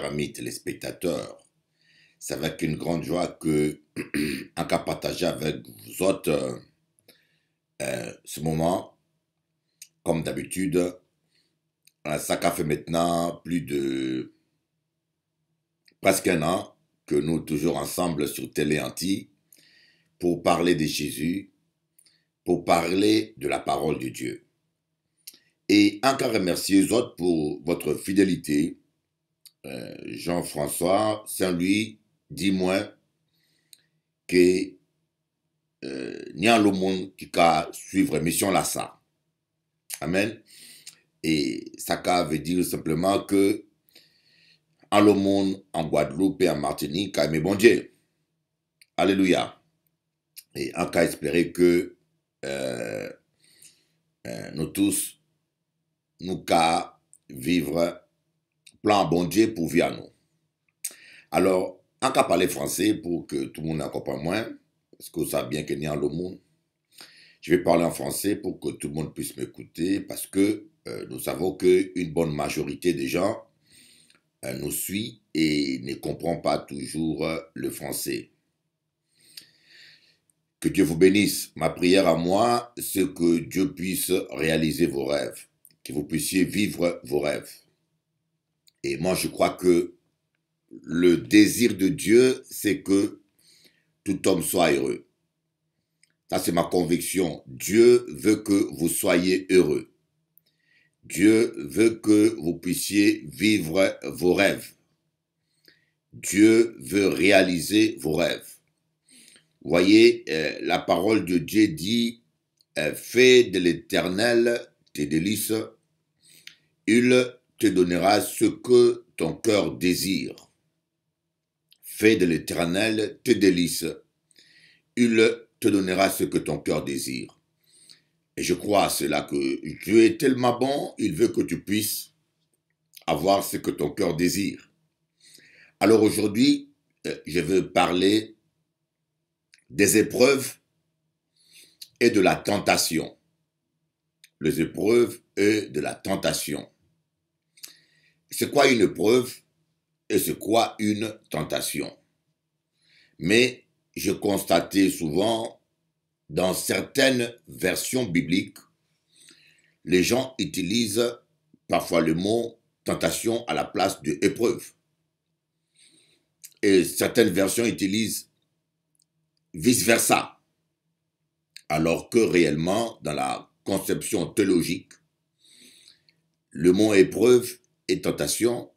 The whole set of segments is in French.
amis téléspectateurs. C'est avec une grande joie que, en cas partager avec vous autres ce moment, comme d'habitude, ça fait maintenant plus de presque un an que nous toujours ensemble sur Télé Anti pour parler de Jésus, pour parler de la parole de Dieu. Et encore remercier les autres pour votre fidélité. Jean-François Saint-Louis, dis-moi que n'y a le monde qui va suivre mission là ça. Amen. Et ça veut dire simplement que en le monde, en Guadeloupe et en Martinique, mais bon Dieu. Alléluia. Et en cas espérer que nous tous, nous qu'à vivre plan bon Dieu pour vivre à nous. Alors, en cas parler français pour que tout le monde en comprenne moins, parce que vous savez bien qu'il y a le monde, je vais parler en français pour que tout le monde puisse m'écouter, parce que nous savons qu'une bonne majorité des gens nous suit et ne comprend pas toujours le français. Que Dieu vous bénisse. Ma prière à moi, c'est que Dieu puisse réaliser vos rêves, que vous puissiez vivre vos rêves. Et moi, je crois que le désir de Dieu, c'est que tout homme soit heureux. Ça, c'est ma conviction. Dieu veut que vous soyez heureux. Dieu veut que vous puissiez vivre vos rêves. Dieu veut réaliser vos rêves. Vous voyez, la parole de Dieu dit, fais de l'Éternel tes délices, il te donnera ce que ton cœur désire. Fais de l'Éternel tes délices, il te donnera ce que ton cœur désire. Et je crois à cela que Dieu est tellement bon, il veut que tu puisses avoir ce que ton cœur désire. Alors aujourd'hui, je veux parler des épreuves et de la tentation. Les épreuves et de la tentation. C'est quoi une épreuve et c'est quoi une tentation? Mais je constatais souvent dans certaines versions bibliques, les gens utilisent parfois le mot tentation à la place de épreuve. Et certaines versions utilisent vice-versa. Alors que réellement, dans la conception théologique, le mot épreuve et tentation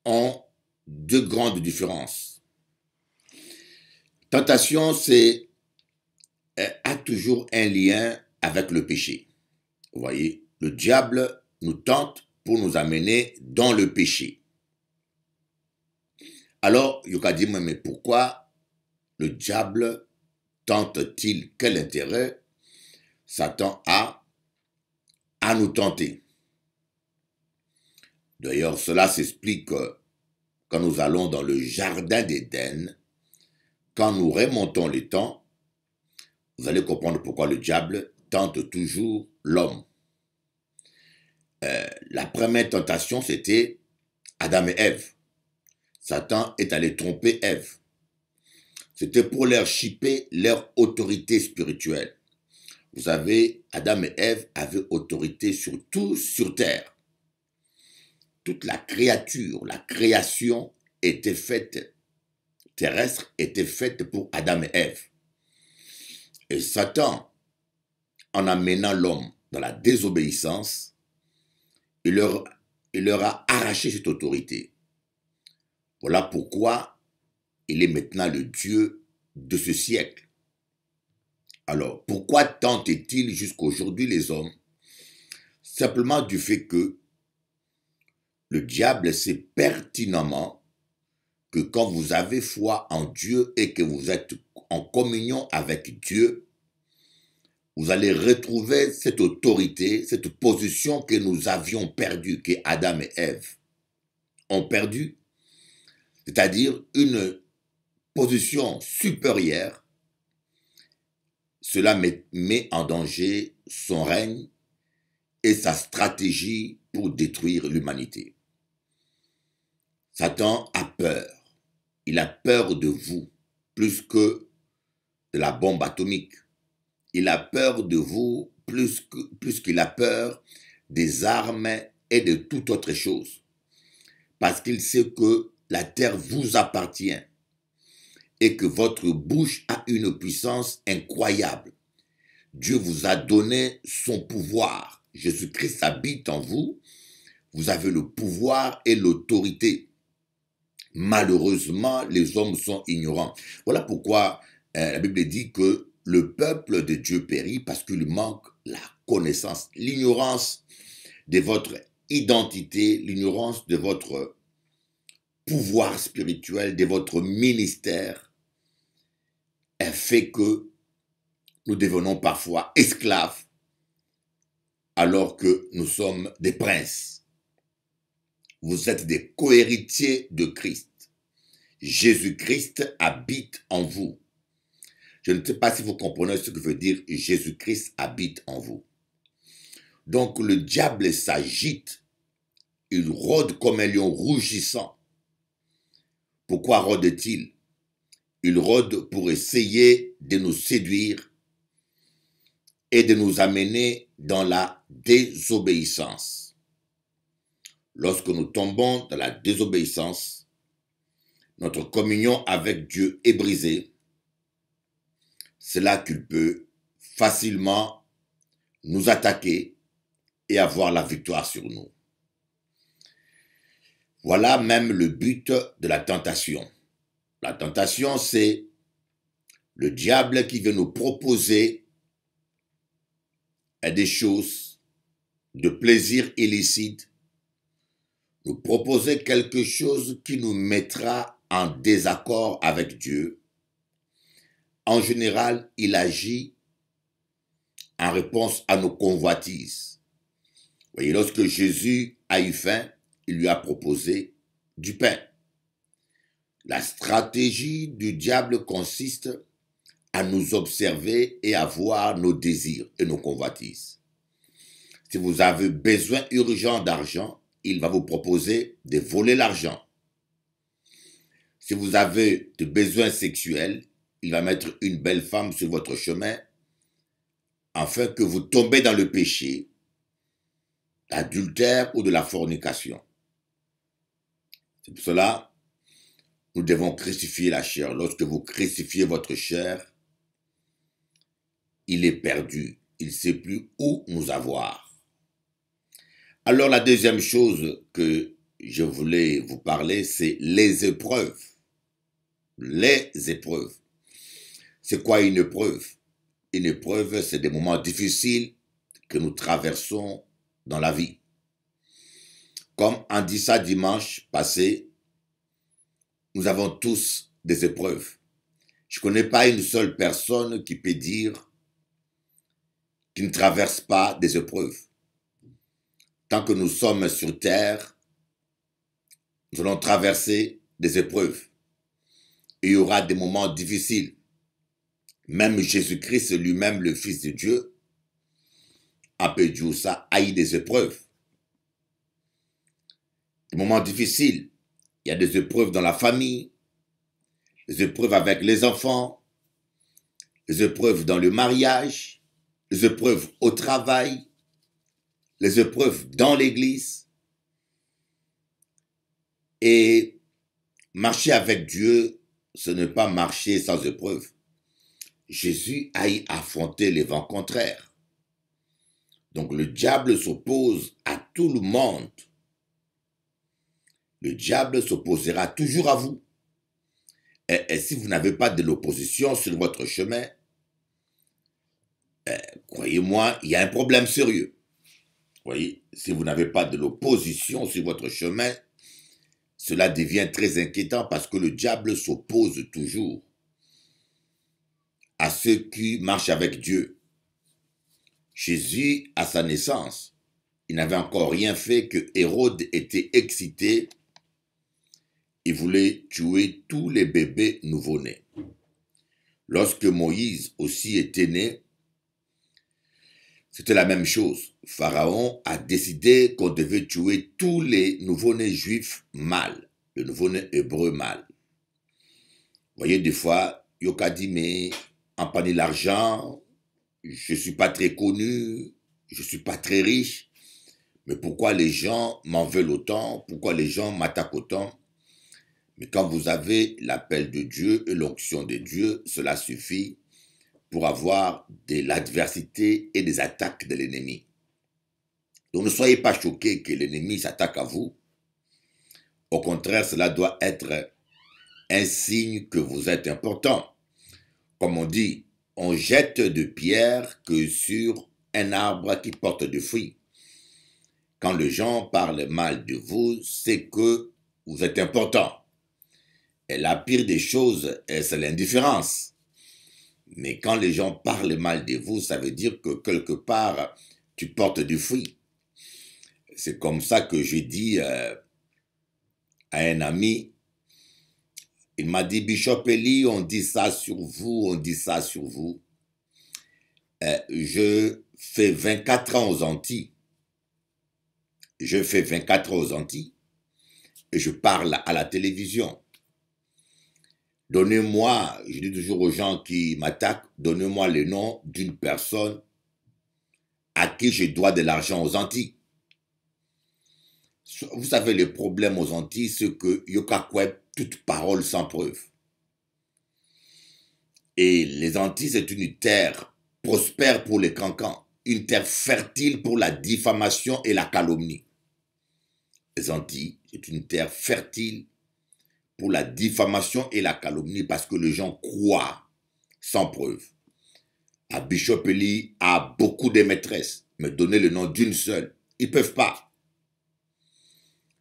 ont deux grandes différences. Tentation, a toujours un lien avec le péché. Vous voyez, le diable nous tente pour nous amener dans le péché. Alors, il y a dit, mais pourquoi le diable tente-t-il? Quel intérêt Satan a à nous tenter? D'ailleurs, cela s'explique quand nous allons dans le jardin d'Éden. Quand nous remontons les temps, vous allez comprendre pourquoi le diable tente toujours l'homme. La première tentation, c'était Adam et Ève. Satan est allé tromper Ève. C'était pour leur chipper leur autorité spirituelle. Vous savez, Adam et Ève avaient autorité sur tout sur terre. Toute la créature, la création était faite, terrestre, était faite pour Adam et Ève. Et Satan, en amenant l'homme dans la désobéissance, il leur a arraché cette autorité. Voilà pourquoi il est maintenant le Dieu de ce siècle. Alors, pourquoi tente-t-il jusqu'aujourd'hui les hommes? Simplement du fait que le diable sait pertinemment que quand vous avez foi en Dieu et que vous êtes en communion avec Dieu, vous allez retrouver cette autorité, cette position que nous avions perdue, que Adam et Ève ont perdue, c'est-à-dire une position supérieure. Cela met en danger son règne et sa stratégie pour détruire l'humanité. Satan a peur. Il a peur de vous plus que de la bombe atomique. Il a peur de vous plus qu'il a peur des armes et de toute autre chose. Parce qu'il sait que la terre vous appartient et que votre bouche a une puissance incroyable. Dieu vous a donné son pouvoir. Jésus-Christ habite en vous. Vous avez le pouvoir et l'autorité. Malheureusement, les hommes sont ignorants. Voilà pourquoi la Bible dit que le peuple de Dieu périt parce qu'il manque la connaissance, l'ignorance de votre identité, l'ignorance de votre pouvoir spirituel, de votre ministère, fait que nous devenons parfois esclaves alors que nous sommes des princes. Vous êtes des cohéritiers de Christ. Jésus-Christ habite en vous. Je ne sais pas si vous comprenez ce que veut dire Jésus-Christ habite en vous. Donc le diable s'agite, il rôde comme un lion rougissant. Pourquoi rôde-t-il? Il rôde pour essayer de nous séduire et de nous amener dans la désobéissance. Lorsque nous tombons dans la désobéissance, notre communion avec Dieu est brisée. C'est là qu'il peut facilement nous attaquer et avoir la victoire sur nous. Voilà même le but de la tentation. La tentation, c'est le diable qui veut nous proposer des choses de plaisir illicite, nous proposer quelque chose qui nous mettra en désaccord avec Dieu. En général, il agit en réponse à nos convoitises. Vous voyez, lorsque Jésus a eu faim, il lui a proposé du pain. La stratégie du diable consiste à nous observer et à voir nos désirs et nos convoitises. Si vous avez besoin urgent d'argent, il va vous proposer de voler l'argent. Si vous avez des besoins sexuels, il va mettre une belle femme sur votre chemin afin que vous tombez dans le péché, l'adultère ou de la fornication. C'est pour cela nous devons crucifier la chair. Lorsque vous crucifiez votre chair, il est perdu. Il ne sait plus où nous avoir. Alors la deuxième chose que je voulais vous parler, c'est les épreuves. Les épreuves. C'est quoi une épreuve? Une épreuve, c'est des moments difficiles que nous traversons dans la vie. Comme on dit ça dimanche passé, nous avons tous des épreuves. Je ne connais pas une seule personne qui peut dire qu'il ne traverse pas des épreuves. Tant que nous sommes sur terre, nous allons traverser des épreuves. Il y aura des moments difficiles. Même Jésus-Christ lui-même, le Fils de Dieu, a eu des épreuves. Des moments difficiles. Il y a des épreuves dans la famille, des épreuves avec les enfants, des épreuves dans le mariage, des épreuves au travail, les épreuves dans l'église. Et marcher avec Dieu, ce n'est pas marcher sans épreuve. Jésus a affronté les vents contraires. Donc le diable s'oppose à tout le monde. Le diable s'opposera toujours à vous. Et si vous n'avez pas de l'opposition sur votre chemin, croyez-moi, il y a un problème sérieux. Vous voyez, si vous n'avez pas de l'opposition sur votre chemin, cela devient très inquiétant parce que le diable s'oppose toujours à ceux qui marchent avec Dieu. Jésus, à sa naissance, il n'avait encore rien fait que Hérode était excité. Il voulait tuer tous les bébés nouveau-nés. Lorsque Moïse aussi était né, c'était la même chose. Pharaon a décidé qu'on devait tuer tous les nouveau-nés juifs mâles. le nouveau-né hébreu mâle. Vous voyez, des fois, Yoka dit, mais en prenant l'argent, je ne suis pas très connu, je ne suis pas très riche, mais pourquoi les gens m'en veulent autant? Pourquoi les gens m'attaquent autant? Mais quand vous avez l'appel de Dieu et l'onction de Dieu, cela suffit pour avoir de l'adversité et des attaques de l'ennemi. Donc ne soyez pas choqués que l'ennemi s'attaque à vous. Au contraire, cela doit être un signe que vous êtes important. Comme on dit, on jette de pierres que sur un arbre qui porte des fruits. Quand les gens parlent mal de vous, c'est que vous êtes important. Et la pire des choses, c'est l'indifférence. Mais quand les gens parlent mal de vous, ça veut dire que quelque part, tu portes du fruit. C'est comme ça que j'ai dit à un ami, il m'a dit, Bishop Eli, on dit ça sur vous, on dit ça sur vous. Je fais 24 ans aux Antilles. Je fais 24 ans aux Antilles et je parle à la télévision. Donnez-moi, je dis toujours aux gens qui m'attaquent, donnez-moi le nom d'une personne à qui je dois de l'argent aux Antilles. Vous savez, le problème aux Antilles, c'est que Yoka Kweb, toute parole sans preuve. Et les Antilles, c'est une terre prospère pour les cancans, une terre fertile pour la diffamation et la calomnie. Les Antilles, c'est une terre fertile pour la diffamation et la calomnie parce que les gens croient sans preuve. À Bishop Eli a beaucoup de maîtresses, mais donner le nom d'une seule, ils ne peuvent pas.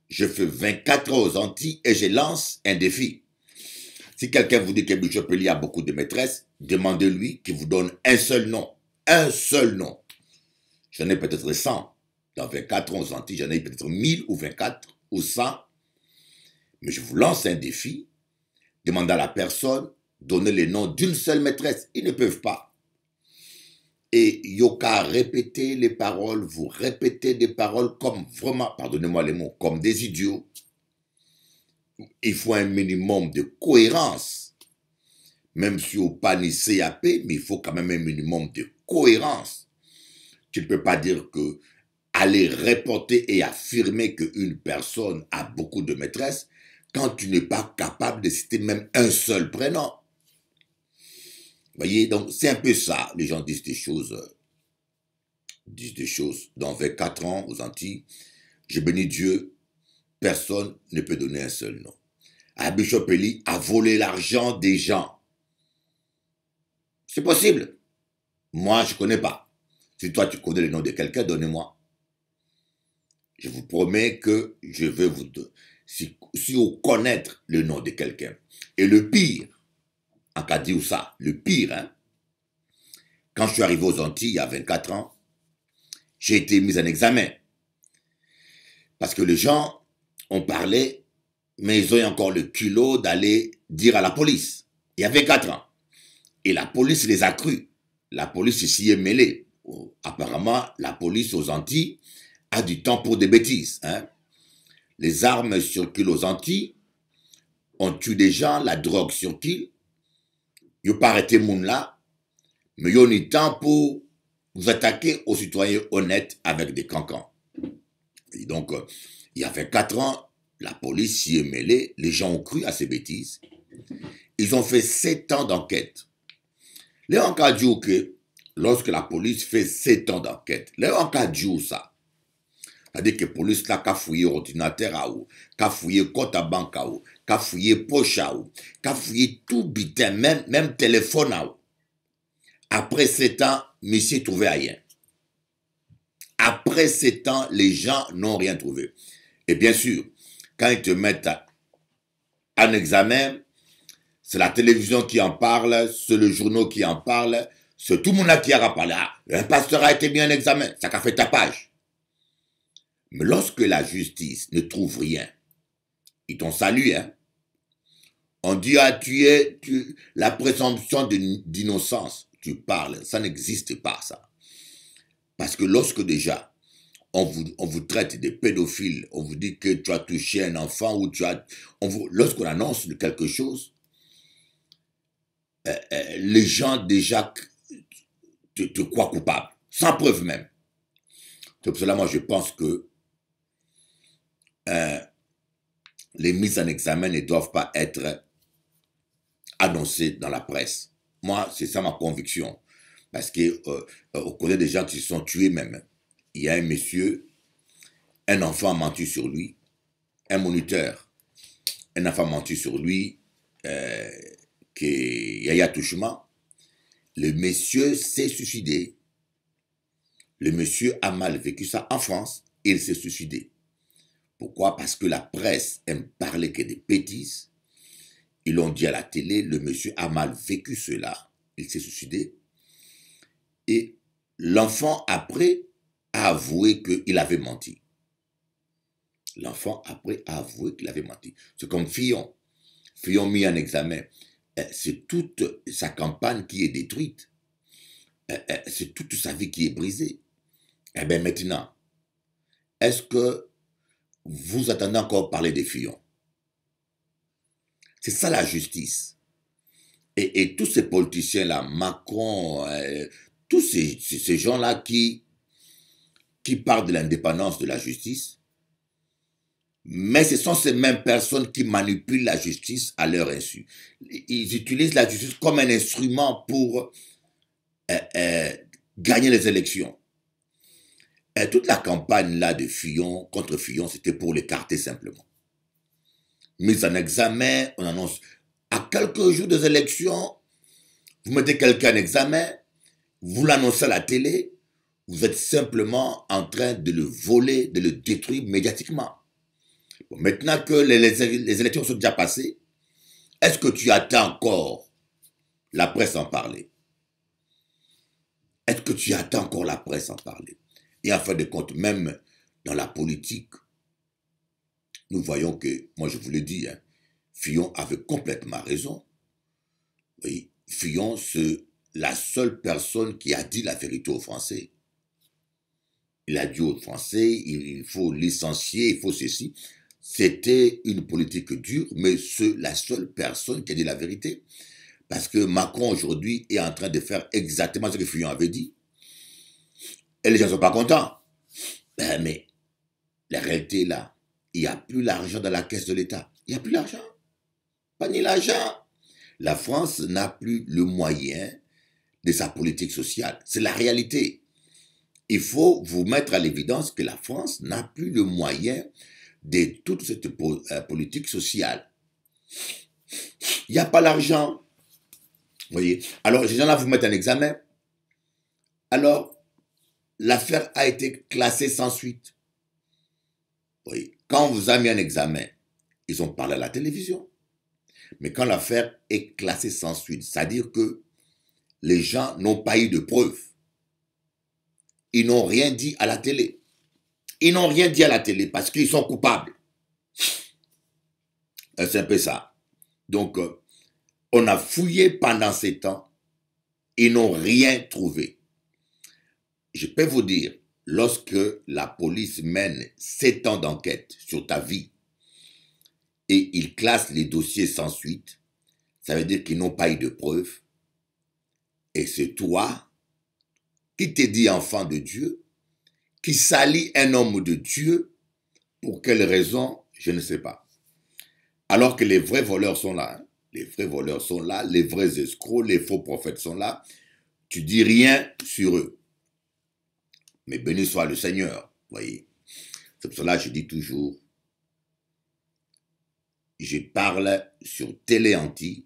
Je fais 24 ans aux Antilles et je lance un défi. Si quelqu'un vous dit que Bishop Eli a beaucoup de maîtresses, demandez-lui qu'il vous donne un seul nom. Un seul nom. J'en ai peut-être 100. Dans 24 ans aux Antilles, j'en ai peut-être 1000 ou 24 ou 100. Mais je vous lance un défi. Demandez à la personne, donnez le nom d'une seule maîtresse. Ils ne peuvent pas. Et Yoka, répétez les paroles, vous répétez des paroles comme vraiment, pardonnez-moi les mots, comme des idiots. Il faut un minimum de cohérence. Même si au pas ni CAP, mais il faut quand même un minimum de cohérence. Tu ne peux pas dire que aller reporter et affirmer qu'une personne a beaucoup de maîtresses quand tu n'es pas capable de citer même un seul prénom. Vous voyez, donc c'est un peu ça. Les gens disent des choses dans 24 ans aux Antilles. Je bénis Dieu, personne ne peut donner un seul nom. Bishop Eli a volé l'argent des gens. C'est possible. Moi, je ne connais pas. Si toi, tu connais le nom de quelqu'un, donnez-moi. Je vous promets que je vais vous donner. Si vous connaissez le nom de quelqu'un. Et le pire, en cas dit ça, le pire, hein, quand je suis arrivé aux Antilles il y a 24 ans, j'ai été mis en examen. Parce que les gens ont parlé, mais ils ont eu encore le culot d'aller dire à la police. Il y a 24 ans. Et la police les a crus. La police s'y est mêlée. Apparemment, la police aux Antilles a du temps pour des bêtises. Hein. Les armes circulent aux Antilles. On tue des gens, la drogue circule. Ils n'ont pas arrêté moun là. Mais ils ont eu temps pour vous attaquer aux citoyens honnêtes avec des cancans. Et donc, il y a 24 ans, la police s'y est mêlée. Les gens ont cru à ces bêtises. Ils ont fait 7 ans d'enquête. Les cas dit que lorsque la police fait 7 ans d'enquête, les cas dit ça. C'est-à-dire que la police a fouillé ordinateur, a fouillé compte à banque, a fouillé poche, a fouillé tout bitin, même téléphone. Après 7 ans, monsieur ne trouvait rien. Après 7 ans, les gens n'ont rien trouvé. Et bien sûr, quand ils te mettent en examen, c'est la télévision qui en parle, c'est le journal qui en parle, c'est tout le monde qui a parlé. Un pasteur a été mis en examen, ça a fait tapage. Mais lorsque la justice ne trouve rien, ils t'ont salué. Hein? On dit, la présomption d'innocence. Tu parles, ça n'existe pas, ça. Parce que lorsque déjà, on vous traite de pédophile, on vous dit que tu as touché un enfant ou lorsqu'on annonce quelque chose, les gens déjà te croient coupable, sans preuve même. C'est pour cela, moi, je pense que les mises en examen ne doivent pas être annoncées dans la presse. Moi, c'est ça ma conviction. Parce qu'on connaît des gens qui se sont tués même. Il y a un monsieur, un enfant a menti sur lui, un moniteur, un enfant a menti sur lui, qui est Yaya Touchement. Le monsieur s'est suicidé. Le monsieur a mal vécu ça en France et il s'est suicidé. Pourquoi? Parce que la presse aime parler que des bêtises. Ils l'ont dit à la télé, le monsieur a mal vécu cela. Il s'est suicidé. Et l'enfant, après, a avoué qu'il avait menti. L'enfant, après, a avoué qu'il avait menti. C'est comme Fillon. Fillon mis en examen. C'est toute sa campagne qui est détruite. C'est toute sa vie qui est brisée. Eh bien maintenant, est-ce que vous attendez encore parler des Fillon? C'est ça la justice. Et tous ces politiciens-là, Macron, tous ces gens-là qui parlent de l'indépendance de la justice, mais ce sont ces mêmes personnes qui manipulent la justice à leur insu. Ils utilisent la justice comme un instrument pour gagner les élections. Toute la campagne là de Fillon, contre Fillon, c'était pour l'écarter simplement. Mise en examen, on annonce à quelques jours des élections, vous mettez quelqu'un en examen, vous l'annoncez à la télé, vous êtes simplement en train de le voler, de le détruire médiatiquement. Bon, maintenant que les élections sont déjà passées, est-ce que tu attends encore la presse en parler? Est-ce que tu attends encore la presse en parler? Et en fin de compte, même dans la politique, nous voyons que, moi je vous le dis, hein, Fillon avait complètement raison. Oui, Fillon, c'est la seule personne qui a dit la vérité aux Français. Il a dit aux Français, il faut licencier, il faut ceci. C'était une politique dure, mais c'est la seule personne qui a dit la vérité. Parce que Macron, aujourd'hui, est en train de faire exactement ce que Fillon avait dit. Et les gens ne sont pas contents. Mais la réalité est là. Il n'y a plus l'argent dans la caisse de l'État. Il n'y a plus l'argent. Pas ni l'argent. La France n'a plus le moyen de sa politique sociale. C'est la réalité. Il faut vous mettre à l'évidence que la France n'a plus le moyen de toute cette politique sociale. Il n'y a pas l'argent. Vous voyez. Alors, ces gens-là vous mettent un examen. Alors, l'affaire a été classée sans suite. Vous voyez. Quand on vous a mis un examen, ils ont parlé à la télévision. Mais quand l'affaire est classée sans suite, c'est-à-dire que les gens n'ont pas eu de preuves. Ils n'ont rien dit à la télé. Ils n'ont rien dit à la télé parce qu'ils sont coupables. C'est un peu ça. Donc, on a fouillé pendant ces temps. Ils n'ont rien trouvé. Je peux vous dire, lorsque la police mène 7 ans d'enquête sur ta vie et ils classent les dossiers sans suite, ça veut dire qu'ils n'ont pas eu de preuves. Et c'est toi qui t'es dit enfant de Dieu, qui salit un homme de Dieu, pour quelle raison, je ne sais pas. Alors que les vrais voleurs sont là. Hein. Les vrais voleurs sont là, les vrais escrocs, les faux prophètes sont là. Tu dis rien sur eux. Mais béni soit le Seigneur, voyez. C'est pour cela que je dis toujours, je parle sur Télé Anti,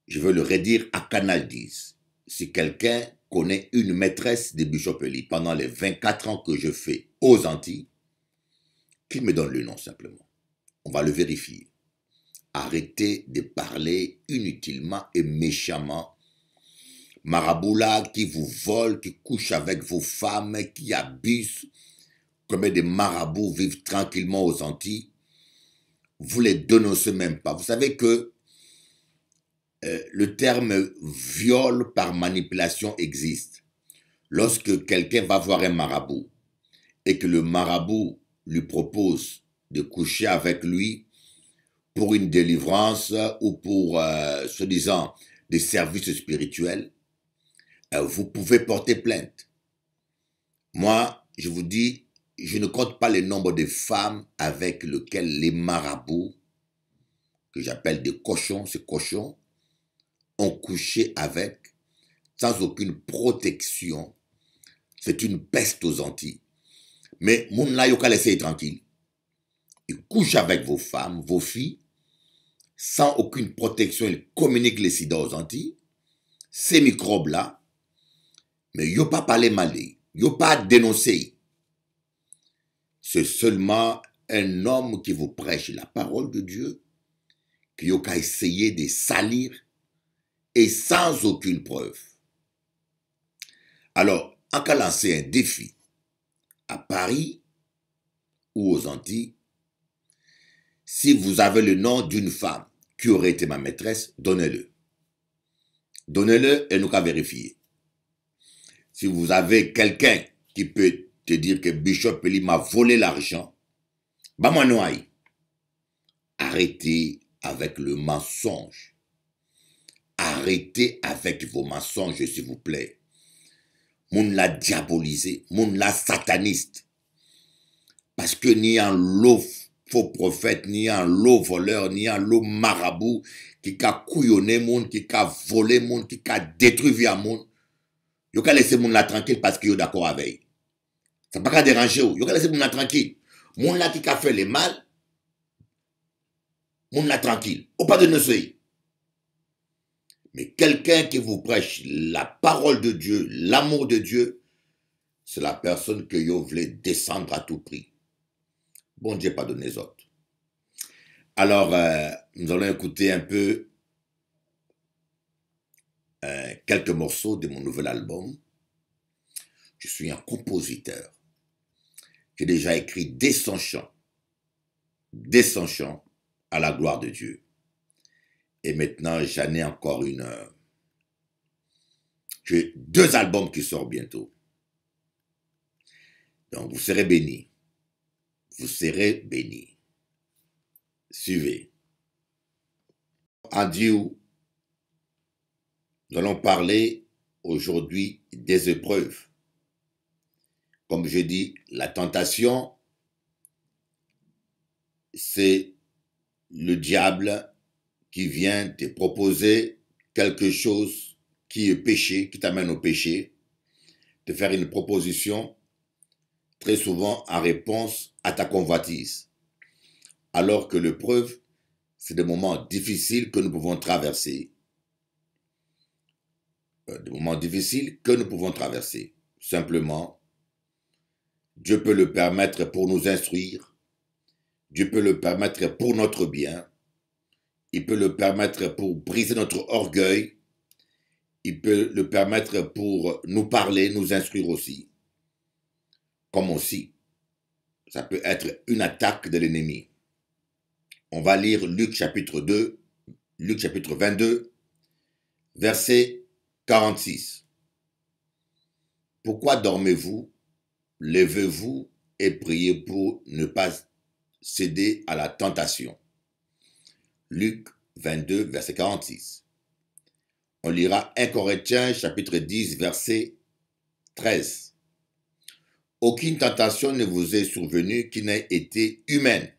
je veux le redire à Canal 10. Si quelqu'un connaît une maîtresse de Bishop Eli pendant les 24 ans que je fais aux Antilles, qu'il me donne le nom simplement. On va le vérifier. Arrêtez de parler inutilement et méchamment. Maraboula qui vous vole, qui couche avec vos femmes, qui abuse. Combien de marabouts vivent tranquillement aux Antilles? Vous les dénoncez même pas. Vous savez que le terme viol par manipulation existe. lorsque quelqu'un va voir un marabout et que le marabout lui propose de coucher avec lui pour une délivrance ou pour, soi-disant, des services spirituels, vous pouvez porter plainte. Moi, je vous dis, je ne compte pas le nombre de femmes avec lesquelles les marabouts, que j'appelle des cochons, ces cochons, ont couché avec sans aucune protection. C'est une peste aux Antilles. Mais moun la yo ka laisser tranquille. Ils couchent avec vos femmes, vos filles, sans aucune protection. Ils communiquent les sida aux Antilles. Ces microbes-là, mais yo pas parlé mal, yo pas dénoncé. C'est seulement un homme qui vous prêche la parole de Dieu, qui a essayé de salir, et sans aucune preuve. Alors, en cas lancé un défi à Paris ou aux Antilles, si vous avez le nom d'une femme qui aurait été ma maîtresse, donnez-le. Donnez-le et nous qu'à vérifier. Si vous avez quelqu'un qui peut te dire que Bishop Eli m'a volé l'argent, bah moi non. Arrêtez avec le mensonge. Arrêtez avec vos mensonges, s'il vous plaît. Moun l'a diabolisé, moun l'a sataniste. Parce que ni un lot faux prophète, ni un lot voleur, ni un lot marabout qui a couillonné moun, qui a volé moun, qui a détruit vie à moun, yo ka laisser moun la tranquille parce qu'il est d'accord avec. Ça pas qu'à déranger ou. Yo ka laisser moun la tranquille. Moun la qui a fait le mal, moun la tranquille. Ou pas de ne seuil. Mais quelqu'un qui vous prêche la parole de Dieu, l'amour de Dieu, c'est la personne que vous voulez descendre à tout prix. Bon Dieu, pardonne les autres. Alors, nous allons écouter un peu quelques morceaux de mon nouvel album. Je suis un compositeur. J'ai déjà écrit 200 chants à la gloire de Dieu. Et maintenant, j'en ai encore j'ai 2 albums qui sortent bientôt. Donc, vous serez bénis. Vous serez bénis. Suivez. En Dieu, nous allons parler aujourd'hui des épreuves. Comme je dis, la tentation, c'est le diable qui vient te proposer quelque chose qui est péché, qui t'amène au péché, te faire une proposition très souvent en réponse à ta convoitise. Alors que l'épreuve, c'est des moments difficiles que nous pouvons traverser. Des moments difficiles que nous pouvons traverser. Simplement, Dieu peut le permettre pour nous instruire. Dieu peut le permettre pour notre bien. Il peut le permettre pour briser notre orgueil. Il peut le permettre pour nous parler, nous instruire aussi. Comme aussi, ça peut être une attaque de l'ennemi. On va lire Luc chapitre 2, Luc chapitre 22, verset 46. Pourquoi dormez-vous? Levez-vous et priez pour ne pas céder à la tentation. Luc 22, verset 46. On lira 1 Corinthiens chapitre 10, verset 13. Aucune tentation ne vous est survenue qui n'ait été humaine.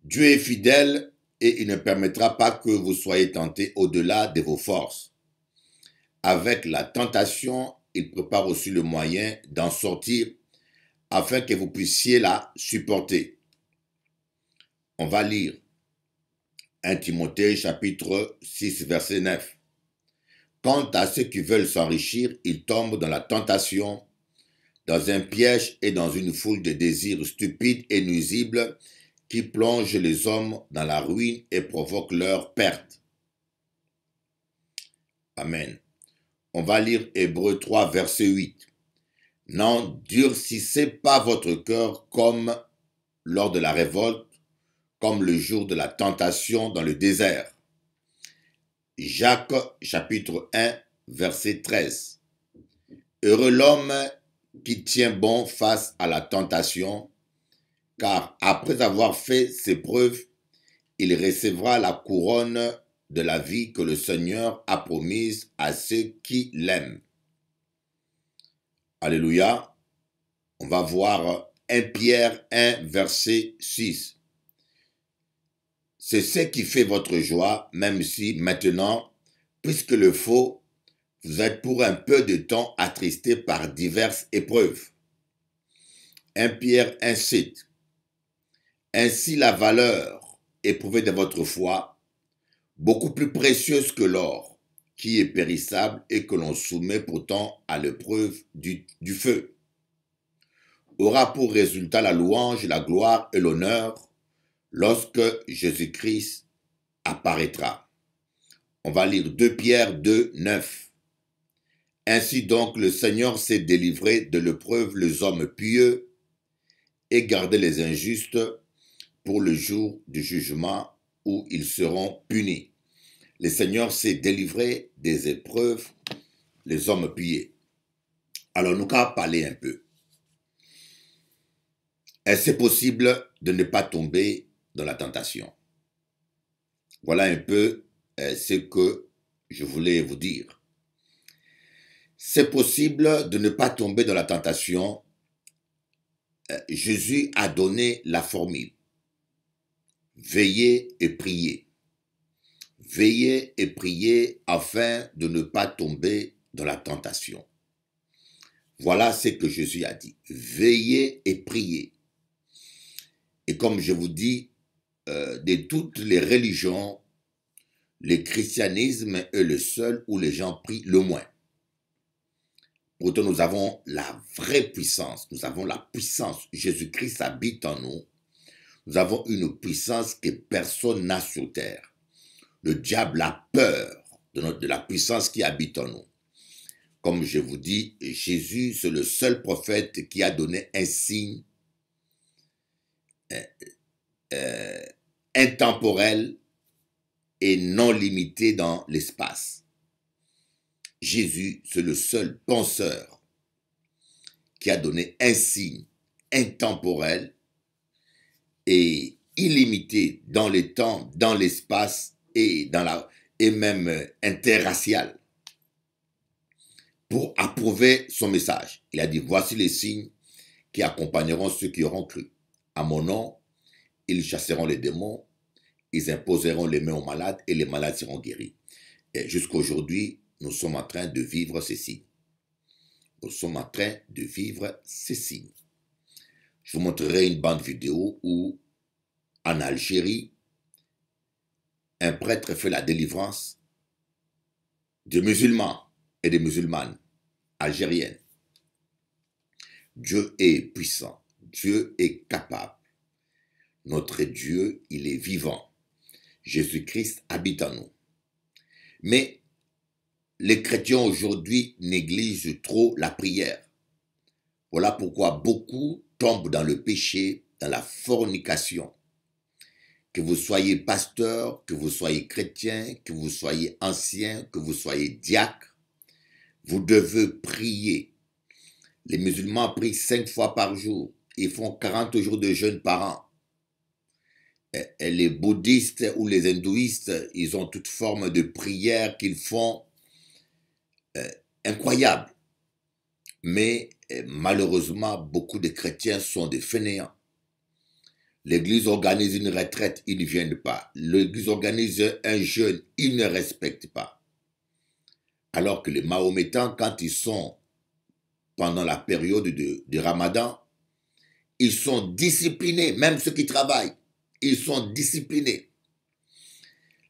Dieu est fidèle et il ne permettra pas que vous soyez tentés au-delà de vos forces. Avec la tentation, il prépare aussi le moyen d'en sortir afin que vous puissiez la supporter. On va lire 1 Timothée chapitre 6 verset 9. Quant à ceux qui veulent s'enrichir, ils tombent dans la tentation, dans un piège et dans une foule de désirs stupides et nuisibles qui plongent les hommes dans la ruine et provoquent leur perte. Amen. On va lire Hébreux 3 verset 8. N'endurcissez pas votre cœur comme lors de la révolte, comme le jour de la tentation dans le désert. Jacques chapitre 1 verset 13. Heureux l'homme qui tient bon face à la tentation, car après avoir fait ses preuves, il recevra la couronne de la vie que le Seigneur a promise à ceux qui l'aiment. Alléluia. On va voir 1 Pierre 1, verset 6. C'est ce qui fait votre joie, même si maintenant, puisque le faut, vous êtes pour un peu de temps attristés par diverses épreuves. 1 Pierre 1, 7. Ainsi la valeur éprouvée de votre foi, beaucoup plus précieuse que l'or, qui est périssable et que l'on soumet pourtant à l'épreuve du feu, aura pour résultat la louange, la gloire et l'honneur lorsque Jésus-Christ apparaîtra. On va lire 2 Pierre 2, 9. Ainsi donc le Seigneur s'est délivré de l'épreuve les hommes pieux et gardé les injustes pour le jour du jugement où ils seront punis. Le Seigneur s'est délivré des épreuves les hommes pieux. Alors nous allons parler un peu. Est-ce possible de ne pas tomber dans la tentation? Voilà un peu ce que je voulais vous dire. C'est possible de ne pas tomber dans la tentation. Jésus a donné la formule. Veillez et priez. Veillez et priez afin de ne pas tomber dans la tentation. Voilà ce que Jésus a dit. Veillez et priez. Et comme je vous dis, de toutes les religions, le christianisme est le seul où les gens prient le moins. Pourtant, nous avons la vraie puissance. Nous avons la puissance. Jésus-Christ habite en nous. Nous avons une puissance que personne n'a sur terre. Le diable a peur de la puissance qui habite en nous. Comme je vous dis, Jésus, c'est le seul prophète qui a donné un signe intemporel et non limité dans l'espace. Jésus, c'est le seul penseur qui a donné un signe intemporel et illimité dans le temps, dans l'espace et même interracial pour approuver son message. Il a dit, voici les signes qui accompagneront ceux qui auront cru. À mon nom, ils chasseront les démons, ils imposeront les mains aux malades et les malades seront guéris. Et jusqu'à aujourd'hui, nous sommes en train de vivre ces signes. Nous sommes en train de vivre ces signes. Je vous montrerai une bande vidéo où, en Algérie, un prêtre fait la délivrance de musulmans et de musulmanes algériennes. Dieu est puissant. Dieu est capable. Notre Dieu, il est vivant. Jésus-Christ habite en nous. Mais les chrétiens aujourd'hui négligent trop la prière. Voilà pourquoi beaucoup tombent dans le péché, dans la fornication. Que vous soyez pasteur, que vous soyez chrétien, que vous soyez ancien, que vous soyez diacre, vous devez prier. Les musulmans prient 5 fois par jour. Ils font 40 jours de jeûne par an. Et les bouddhistes ou les hindouistes, ils ont toute forme de prière qu'ils font incroyable. Mais malheureusement, beaucoup de chrétiens sont des fainéants. L'église organise une retraite, ils ne viennent pas. L'église organise un jeûne, ils ne respectent pas. Alors que les Mahométans, quand ils sont pendant la période de Ramadan, ils sont disciplinés, même ceux qui travaillent, ils sont disciplinés.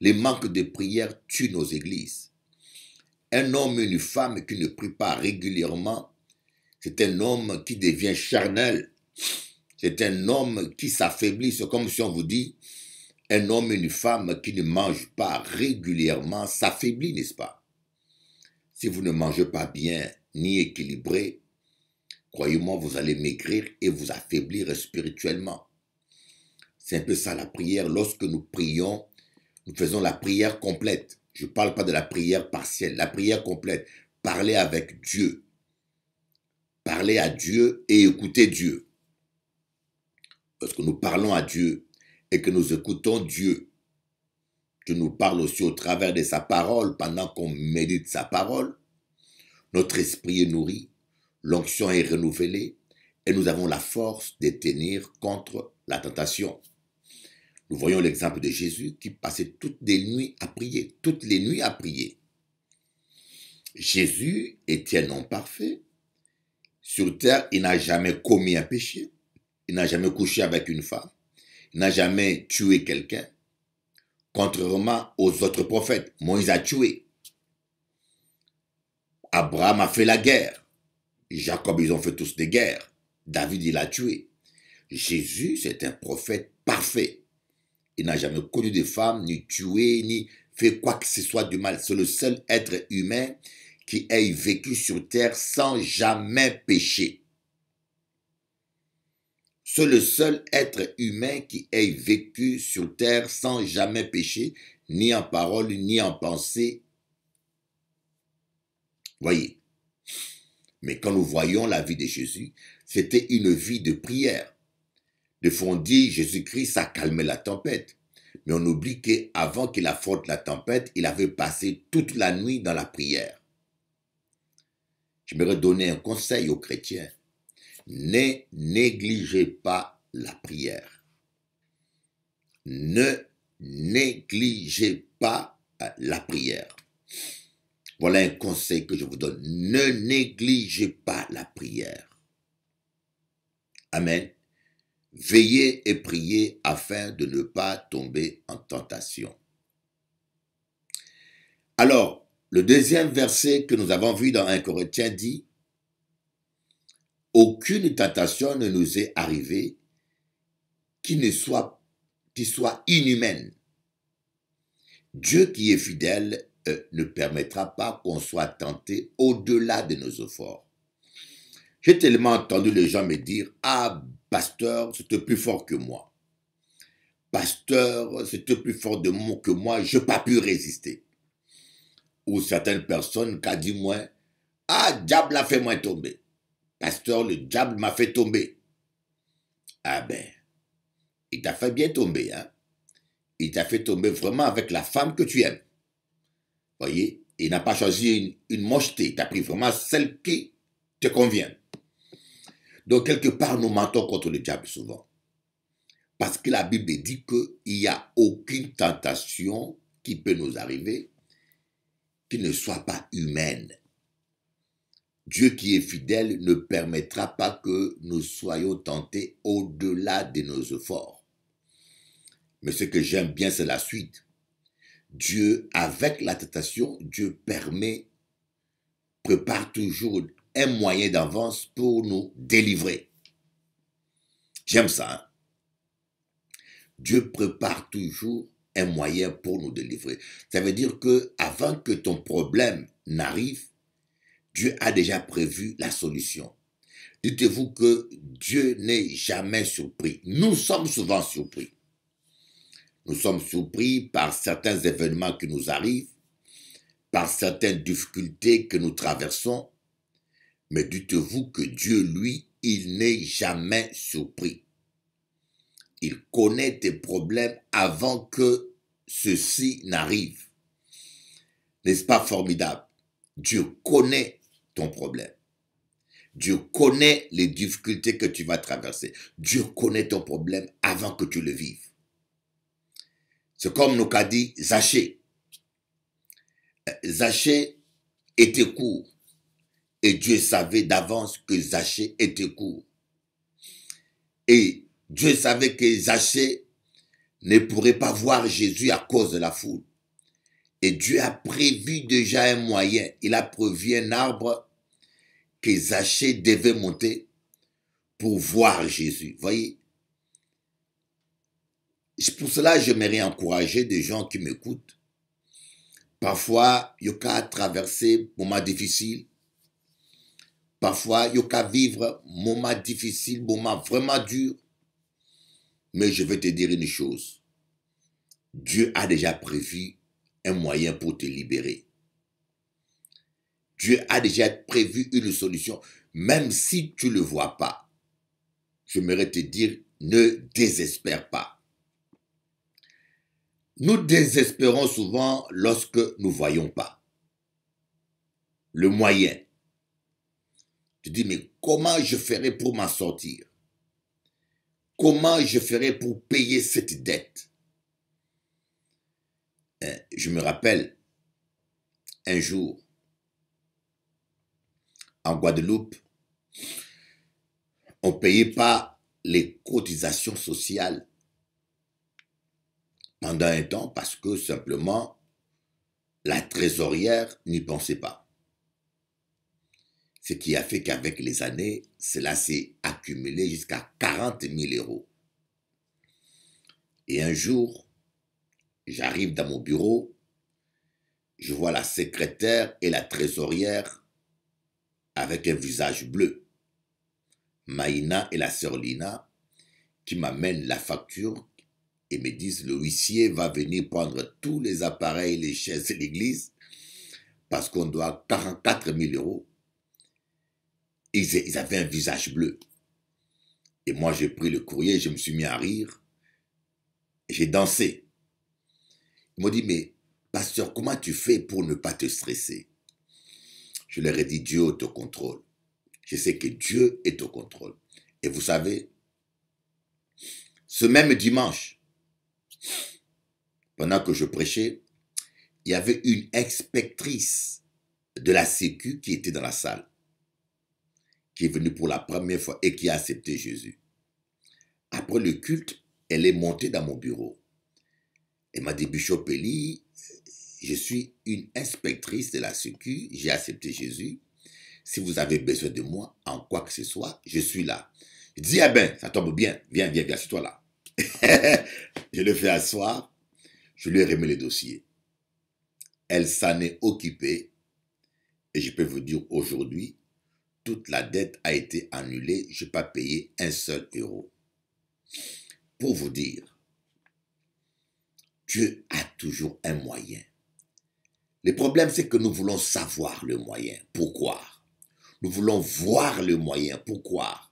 Les manques de prière tuent nos églises. Un homme et une femme qui ne prient pas régulièrement, c'est un homme qui devient charnel. C'est un homme qui s'affaiblit. C'est comme si on vous dit, un homme et une femme qui ne mangent pas régulièrement s'affaiblit, n'est-ce pas? Si vous ne mangez pas bien ni équilibré, croyez-moi, vous allez maigrir et vous affaiblir spirituellement. C'est un peu ça la prière. Lorsque nous prions, nous faisons la prière complète. Je ne parle pas de la prière partielle, la prière complète. Parler avec Dieu. parler à Dieu et écouter Dieu. Lorsque nous parlons à Dieu et que nous écoutons Dieu, Dieu nous parle aussi au travers de sa parole pendant qu'on médite sa parole. Notre esprit est nourri, l'onction est renouvelée et nous avons la force de tenir contre la tentation. Nous voyons l'exemple de Jésus qui passait toutes les nuits à prier, toutes les nuits à prier. Jésus était un homme parfait. Sur terre, il n'a jamais commis un péché. Il n'a jamais couché avec une femme. Il n'a jamais tué quelqu'un. Contrairement aux autres prophètes, Moïse a tué. Abraham a fait la guerre. Jacob, ils ont fait tous des guerres. David, il a tué. Jésus, c'est un prophète parfait. Il n'a jamais connu de femme, ni tué, ni fait quoi que ce soit de mal. C'est le seul être humain qui ait vécu sur terre sans jamais pécher. C'est le seul être humain qui ait vécu sur terre sans jamais pécher, ni en parole, ni en pensée. Voyez. Mais quand nous voyons la vie de Jésus, c'était une vie de prière. Des fois on dit Jésus-Christ a calmé la tempête. Mais on oublie qu'avant qu'il affronte la tempête, il avait passé toute la nuit dans la prière. J'aimerais donner un conseil aux chrétiens. Ne négligez pas la prière. Ne négligez pas la prière. Voilà un conseil que je vous donne. Ne négligez pas la prière. Amen. Veillez et priez afin de ne pas tomber en tentation. Alors, le deuxième verset que nous avons vu dans 1 Corinthiens dit « Aucune tentation ne nous est arrivée qui soit inhumaine. Dieu qui est fidèle ne permettra pas qu'on soit tenté au-delà de nos efforts. » J'ai tellement entendu les gens me dire « Ah, pasteur, c'était plus fort que moi. Pasteur, c'était plus fort que moi, je n'ai pas pu résister. » Ou certaines personnes qui ont dit moi « Ah, diable a fait moi tomber. Pasteur, le diable m'a fait tomber. » Ah ben, il t'a fait bien tomber, hein. Il t'a fait tomber vraiment avec la femme que tu aimes. Voyez, il n'a pas choisi une mocheté, il t'a pris vraiment celle qui te convient. Donc, quelque part, nous mentons contre le diable souvent. Parce que la Bible dit qu'il n'y a aucune tentation qui peut nous arriver qui ne soit pas humaine. Dieu qui est fidèle ne permettra pas que nous soyons tentés au-delà de nos efforts. Mais ce que j'aime bien, c'est la suite. Dieu, avec la tentation, Dieu prépare toujours un moyen d'avance pour nous délivrer. J'aime ça. Hein? Dieu prépare toujours un moyen pour nous délivrer. Ça veut dire que avant que ton problème n'arrive, Dieu a déjà prévu la solution. Dites-vous que Dieu n'est jamais surpris. Nous sommes souvent surpris. Nous sommes surpris par certains événements qui nous arrivent, par certaines difficultés que nous traversons. Mais dites-vous que Dieu, lui, il n'est jamais surpris. Il connaît tes problèmes avant que ceci n'arrive. N'est-ce pas formidable? Dieu connaît ton problème. Dieu connaît les difficultés que tu vas traverser. Dieu connaît ton problème avant que tu le vives. C'est comme nous qu'a dit Zachée. Zachée était court. Et Dieu savait d'avance que Zachée était court. Et Dieu savait que Zachée ne pourrait pas voir Jésus à cause de la foule. Et Dieu a prévu déjà un moyen. Il a prévu un arbre que Zachée devait monter pour voir Jésus. Voyez? Pour cela, j'aimerais encourager des gens qui m'écoutent. Parfois, il y a qu'à traverser moments difficiles. Parfois, il y a qu'à vivre moments difficiles, moments vraiment durs. Mais je vais te dire une chose. Dieu a déjà prévu un moyen pour te libérer. Dieu a déjà prévu une solution. même si tu ne le vois pas, j'aimerais te dire, ne désespère pas. Nous désespérons souvent lorsque nous ne voyons pas le moyen. Tu dis, mais comment je ferai pour m'en sortir? Comment je ferai pour payer cette dette? Je me rappelle, un jour, en Guadeloupe, on ne payait pas les cotisations sociales pendant un temps parce que simplement, la trésorière n'y pensait pas. Ce qui a fait qu'avec les années, cela s'est accumulé jusqu'à 40 000 euros. Et un jour, j'arrive dans mon bureau, je vois la secrétaire et la trésorière avec un visage bleu. Maïna et la sœur Lina qui m'amènent la facture et me disent le huissier va venir prendre tous les appareils, les chaises de l'église parce qu'on doit 44 000 euros. Ils avaient un visage bleu. Et moi, j'ai pris le courrier, je me suis mis à rire. J'ai dansé. Ils m'ont dit, mais pasteur, comment tu fais pour ne pas te stresser? Je leur ai dit, Dieu est au contrôle. Je sais que Dieu est au contrôle. Et vous savez, ce même dimanche, pendant que je prêchais, il y avait une inspectrice de la Sécu qui était dans la salle, qui est venue pour la première fois et qui a accepté Jésus. Après le culte, elle est montée dans mon bureau. Elle m'a dit, Bishop Eli, je suis une inspectrice de la Sécu, j'ai accepté Jésus. Si vous avez besoin de moi, en quoi que ce soit, je suis là. Je dis, ah ben, ça tombe bien, viens, assieds-toi là. Je le fais asseoir, je lui ai remis le dossier. Elle s'en est occupée et je peux vous dire aujourd'hui, toute la dette a été annulée, je n'ai pas payé un seul euro. Pour vous dire, Dieu a toujours un moyen. Le problème, c'est que nous voulons savoir le moyen. Pourquoi? Nous voulons voir le moyen. Pourquoi?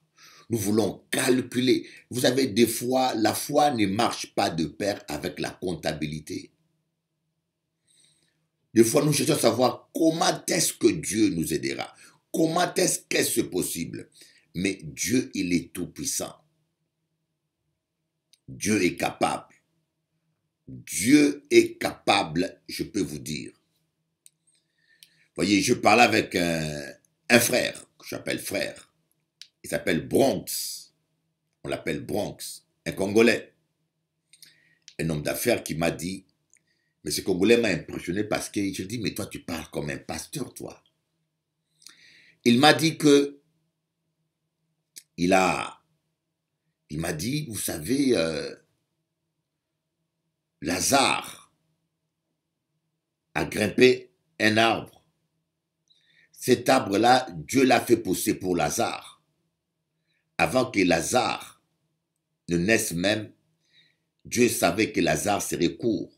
Nous voulons calculer. Vous savez, des fois, la foi ne marche pas de pair avec la comptabilité. Des fois, nous cherchons à savoir comment est-ce que Dieu nous aidera. Comment est-ce possible? Mais Dieu, il est tout-puissant. Dieu est capable. Dieu est capable, je peux vous dire. Voyez, je parlais avec un frère, que j'appelle frère. Il s'appelle Bronx. On l'appelle Bronx, un Congolais. Un homme d'affaires qui m'a dit, mais ce Congolais m'a impressionné parce que je lui dis, mais toi, tu parles comme un pasteur, toi. Il m'a dit que, il m'a dit, vous savez, Lazare a grimpé un arbre. Cet arbre-là, Dieu l'a fait pousser pour Lazare. Avant que Lazare ne naisse même, Dieu savait que Lazare serait court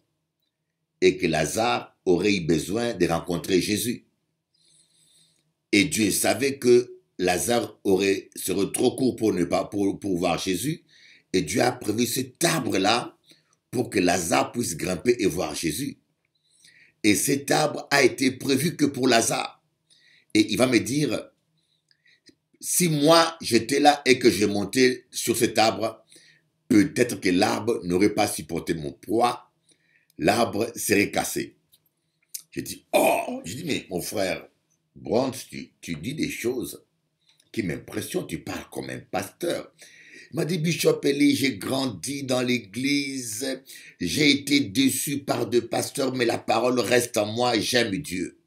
et que Lazare aurait eu besoin de rencontrer Jésus. Et Dieu savait que Lazare serait trop court pour voir Jésus. Et Dieu a prévu cet arbre-là pour que Lazare puisse grimper et voir Jésus. Et cet arbre a été prévu que pour Lazare. Et il va me dire, si moi j'étais là et que je montais sur cet arbre, peut-être que l'arbre n'aurait pas supporté mon poids, l'arbre serait cassé. Je dis, oh, je dis, mais mon frère, Brandt, tu dis des choses qui m'impressionnent, tu parles comme un pasteur. Il m'a dit, Bishop Eli, j'ai grandi dans l'église, j'ai été déçu par deux pasteurs, mais la parole reste en moi et j'aime Dieu.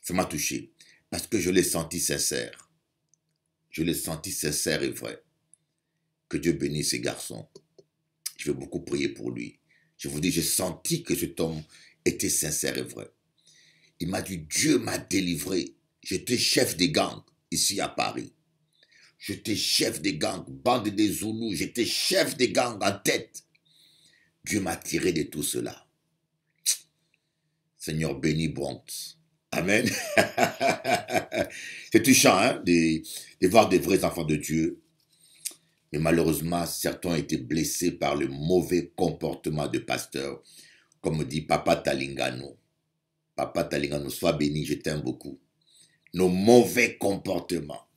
Ça m'a touché, parce que je l'ai senti sincère. Je l'ai senti sincère et vrai. Que Dieu bénisse ces garçons. Je vais beaucoup prier pour lui. Je vous dis, j'ai senti que cet homme était sincère et vrai. Il m'a dit, Dieu m'a délivré. J'étais chef des gangs ici à Paris. J'étais chef des gangs, bande des Zoulous. J'étais chef des gangs en tête. Dieu m'a tiré de tout cela. Seigneur, bénis Bronx. Amen. C'est touchant hein, de voir des vrais enfants de Dieu. Mais malheureusement, certains ont été blessés par le mauvais comportement de pasteurs. Comme dit Papa Talingano. Papa Talingano, sois béni, je t'aime beaucoup. Nos mauvais comportements.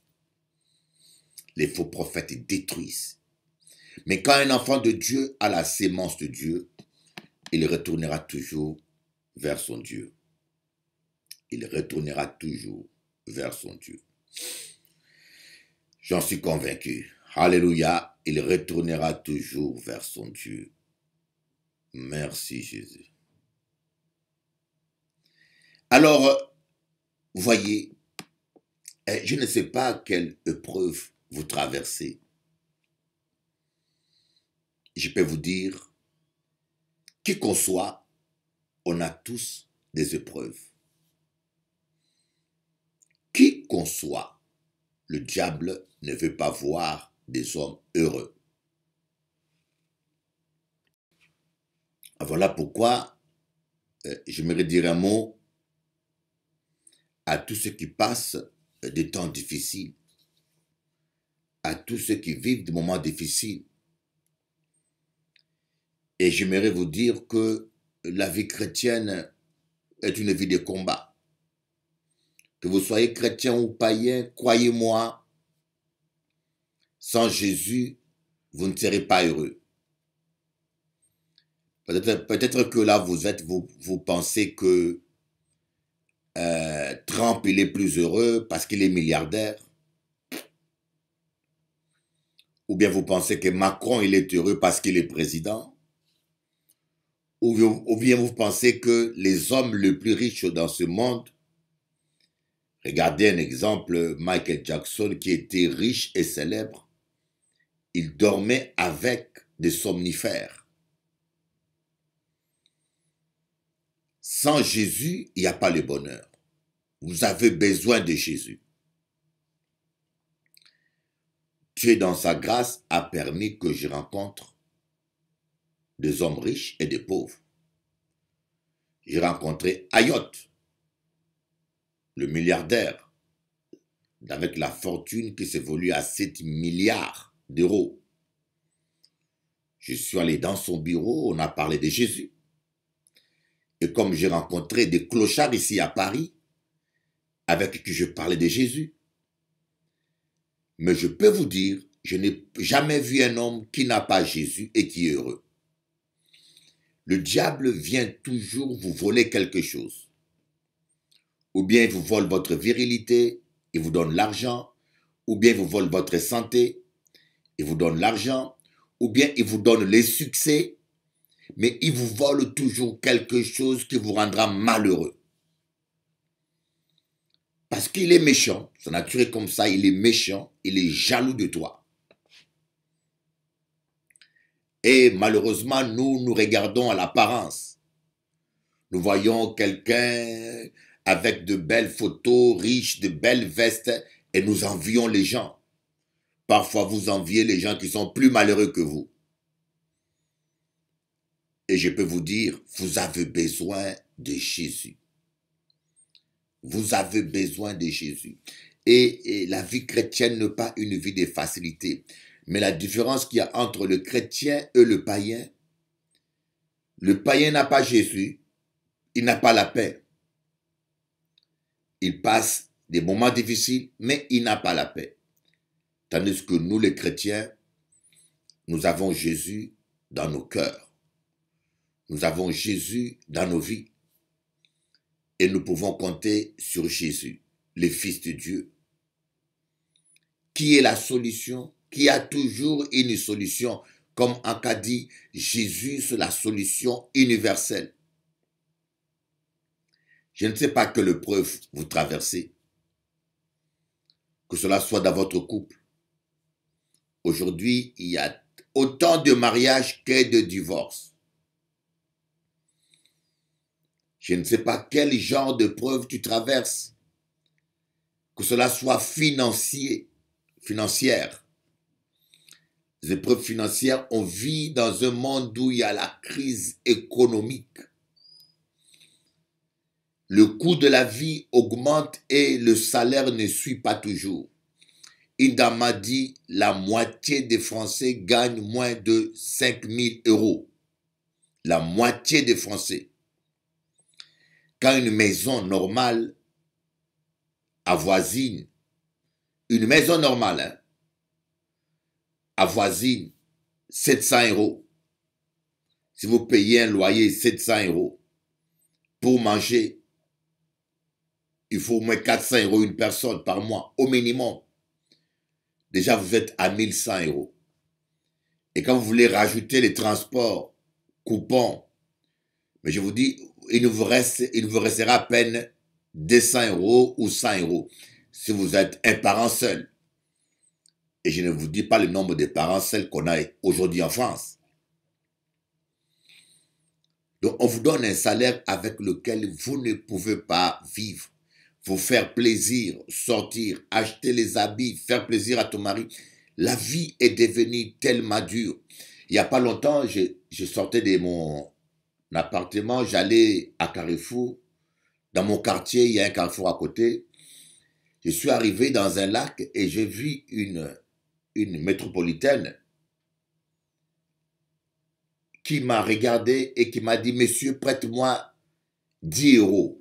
Les faux prophètes détruisent. Mais quand un enfant de Dieu a la sémence de Dieu, il retournera toujours vers son Dieu. Il retournera toujours vers son Dieu. J'en suis convaincu. Alléluia, il retournera toujours vers son Dieu. Merci Jésus. Alors, voyez, je ne sais pas quelle épreuve vous traversez. Je peux vous dire, qui qu'on soit, on a tous des épreuves. Qui qu'on soit, le diable ne veut pas voir des hommes heureux. Voilà pourquoi j'aimerais dire un mot à tous ceux qui passent des temps difficiles, à tous ceux qui vivent des moments difficiles. Et j'aimerais vous dire que la vie chrétienne est une vie de combat. Que vous soyez chrétien ou païen, croyez-moi, sans Jésus, vous ne serez pas heureux. Peut-être que là, vous pensez que Trump, il est plus heureux parce qu'il est milliardaire. Ou bien vous pensez que Macron, il est heureux parce qu'il est président. Ou bien vous pensez que les hommes les plus riches dans ce monde, regardez un exemple, Michael Jackson, qui était riche et célèbre, il dormait avec des somnifères. Sans Jésus, il n'y a pas le bonheur. Vous avez besoin de Jésus. Dieu, dans sa grâce, a permis que je rencontre des hommes riches et des pauvres. J'ai rencontré Ayot, le milliardaire, avec la fortune qui s'évolue à 7 milliards d'euros. Je suis allé dans son bureau, on a parlé de Jésus. Et comme j'ai rencontré des clochards ici à Paris, avec qui je parlais de Jésus. Mais je peux vous dire, je n'ai jamais vu un homme qui n'a pas Jésus et qui est heureux. Le diable vient toujours vous voler quelque chose. Ou bien il vous vole votre virilité, il vous donne l'argent, ou bien il vous vole votre santé, il vous donne l'argent, ou bien il vous donne les succès, mais il vous vole toujours quelque chose qui vous rendra malheureux. Parce qu'il est méchant, sa nature est comme ça, il est méchant, il est jaloux de toi. Et malheureusement, nous regardons à l'apparence. Nous voyons quelqu'un avec de belles photos, riche, de belles vestes, et nous envions les gens. Parfois, vous enviez les gens qui sont plus malheureux que vous. Et je peux vous dire, vous avez besoin de Jésus. Vous avez besoin de Jésus. Et la vie chrétienne n'est pas une vie de facilité. Mais la différence qu'il y a entre le chrétien et le païen n'a pas Jésus, il n'a pas la paix. Il passe des moments difficiles, mais il n'a pas la paix. Tandis que nous, les chrétiens, nous avons Jésus dans nos cœurs. Nous avons Jésus dans nos vies. Et nous pouvons compter sur Jésus, le Fils de Dieu, qui est la solution, qui a toujours une solution. Comme en cas dit, Jésus, c'est la solution universelle. Je ne sais pas quelle épreuve vous traversez, que cela soit dans votre couple. Aujourd'hui, il y a autant de mariages que de divorces. Je ne sais pas quel genre de preuve tu traverses, que cela soit financière. Les épreuves financières, on vit dans un monde où il y a la crise économique. le coût de la vie augmente et le salaire ne suit pas toujours. Une dame m'a dit, la moitié des Français gagnent moins de 5 000 euros. La moitié des Français. Quand une maison normale avoisine, une maison normale, hein, avoisine 700 euros. Si vous payez un loyer 700 euros, pour manger, il faut au moins 400 euros une personne par mois, au minimum. Déjà, vous êtes à 1100 euros. Et quand vous voulez rajouter les transports, coupons, mais je vous dis, il vous restera à peine 200 euros ou 100 euros si vous êtes un parent seul. Et je ne vous dis pas le nombre de parents seuls qu'on a aujourd'hui en France. Donc, on vous donne un salaire avec lequel vous ne pouvez pas vivre. Vous faire plaisir, sortir, acheter les habits, faire plaisir à ton mari. La vie est devenue tellement dure. Il n'y a pas longtemps, je sortais de mon appartement, j'allais à Carrefour. Dans mon quartier, il y a un carrefour à côté. Je suis arrivé dans un lac et j'ai vu une métropolitaine qui m'a regardé et qui m'a dit, monsieur, prête-moi 10 euros.